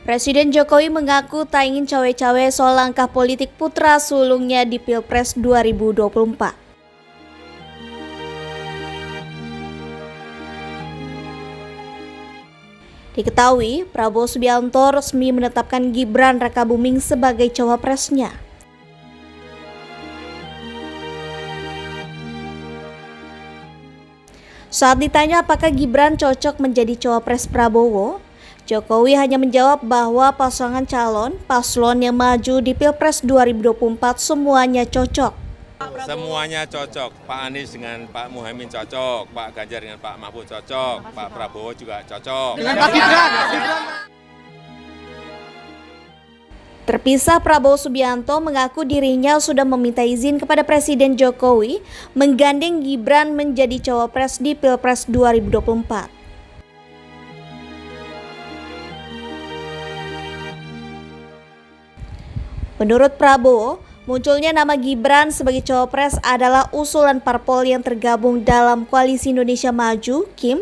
Presiden Jokowi mengaku tak ingin cawe-cawe soal langkah politik putra sulungnya di Pilpres 2024. Diketahui, Prabowo Subianto resmi menetapkan Gibran Rakabuming sebagai cawapresnya. Saat ditanya apakah Gibran cocok menjadi cawapres Prabowo, Jokowi hanya menjawab bahwa pasangan paslon yang maju di Pilpres 2024 semuanya cocok. Semuanya cocok, Pak Anies dengan Pak Muhaimin cocok, Pak Ganjar dengan Pak Mahfud cocok, Pak Prabowo juga cocok. Terpisah, Prabowo Subianto mengaku dirinya sudah meminta izin kepada Presiden Jokowi menggandeng Gibran menjadi cawapres di Pilpres 2024. Menurut Prabowo, munculnya nama Gibran sebagai cawapres adalah usulan parpol yang tergabung dalam Koalisi Indonesia Maju, KIM.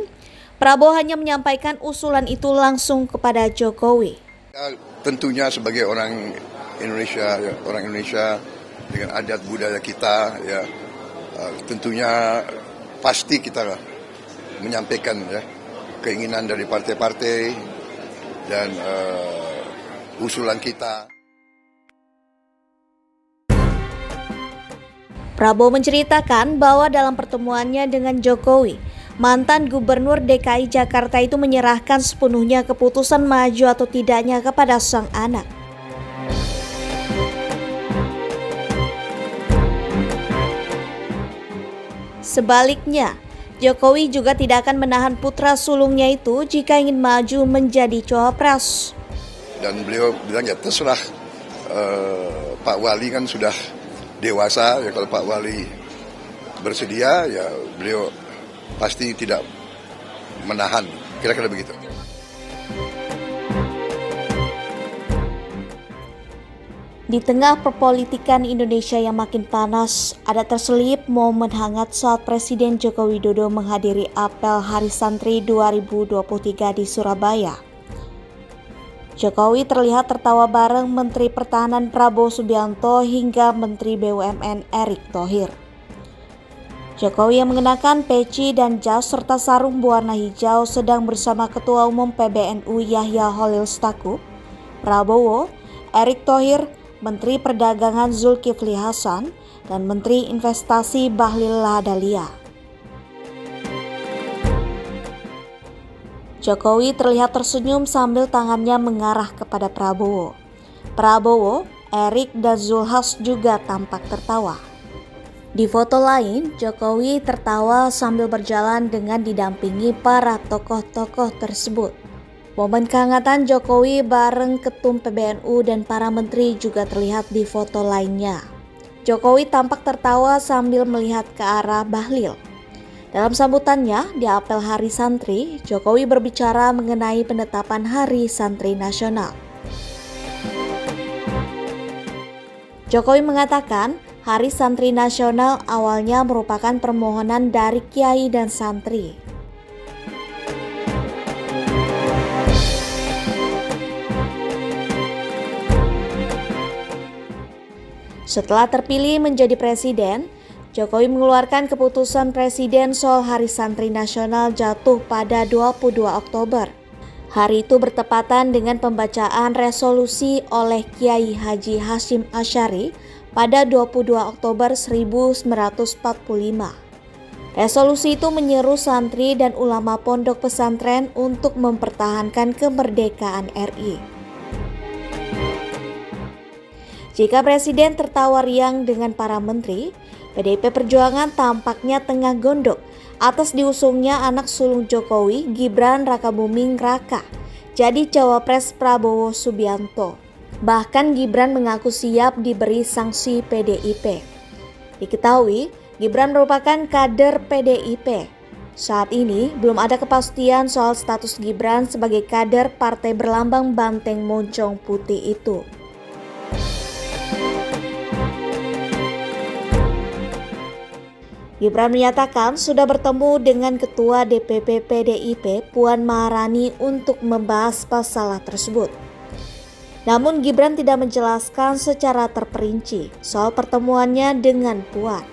Prabowo hanya menyampaikan usulan itu langsung kepada Jokowi. Tentunya sebagai orang Indonesia dengan adat budaya kita, tentunya pasti kita menyampaikan keinginan dari partai-partai dan usulan kita. Prabowo menceritakan bahwa dalam pertemuannya dengan Jokowi, mantan Gubernur DKI Jakarta itu menyerahkan sepenuhnya keputusan maju atau tidaknya kepada sang anak. Sebaliknya, Jokowi juga tidak akan menahan putra sulungnya itu jika ingin maju menjadi cawapres. Dan beliau bilang ya terserah, Pak Wali kan sudah dewasa, ya kalau Pak Wali bersedia ya beliau pasti tidak menahan, kira-kira begitu. Di tengah perpolitikan Indonesia yang makin panas, ada terselip momen hangat saat Presiden Joko Widodo menghadiri apel Hari Santri 2023 di Surabaya. Jokowi terlihat tertawa bareng Menteri Pertahanan Prabowo Subianto hingga Menteri BUMN Erick Thohir. Jokowi yang mengenakan peci dan jas serta sarung berwarna hijau sedang bersama Ketua Umum PBNU Yahya Holil Stakuf, Prabowo, Erick Thohir, Menteri Perdagangan Zulkifli Hasan, dan Menteri Investasi Bahlil Lahadalia. Jokowi terlihat tersenyum sambil tangannya mengarah kepada Prabowo. Prabowo, Erick, dan Zulhas juga tampak tertawa. Di foto lain, Jokowi tertawa sambil berjalan dengan didampingi para tokoh-tokoh tersebut. Momen kehangatan Jokowi bareng Ketum PBNU dan para menteri juga terlihat di foto lainnya. Jokowi tampak tertawa sambil melihat ke arah Bahlil. Dalam sambutannya di apel Hari Santri, Jokowi berbicara mengenai penetapan Hari Santri Nasional. Jokowi mengatakan, Hari Santri Nasional awalnya merupakan permohonan dari kiai dan santri. Setelah terpilih menjadi presiden, Jokowi mengeluarkan keputusan presiden soal Hari Santri Nasional jatuh pada 22 Oktober. Hari itu bertepatan dengan pembacaan resolusi oleh Kiai Haji Hashim Asy'ari pada 22 Oktober 1945. Resolusi itu menyeru santri dan ulama pondok pesantren untuk mempertahankan kemerdekaan RI. Jika Presiden tertawa riang dengan para menteri, PDIP Perjuangan tampaknya tengah gondok atas diusungnya anak sulung Jokowi, Gibran Rakabuming Raka, jadi cawapres Prabowo Subianto. Bahkan Gibran mengaku siap diberi sanksi PDIP. Diketahui, Gibran merupakan kader PDIP. Saat ini belum ada kepastian soal status Gibran sebagai kader partai berlambang banteng moncong putih itu. Gibran menyatakan sudah bertemu dengan Ketua DPP PDIP Puan Maharani untuk membahas masalah tersebut. Namun Gibran tidak menjelaskan secara terperinci soal pertemuannya dengan Puan.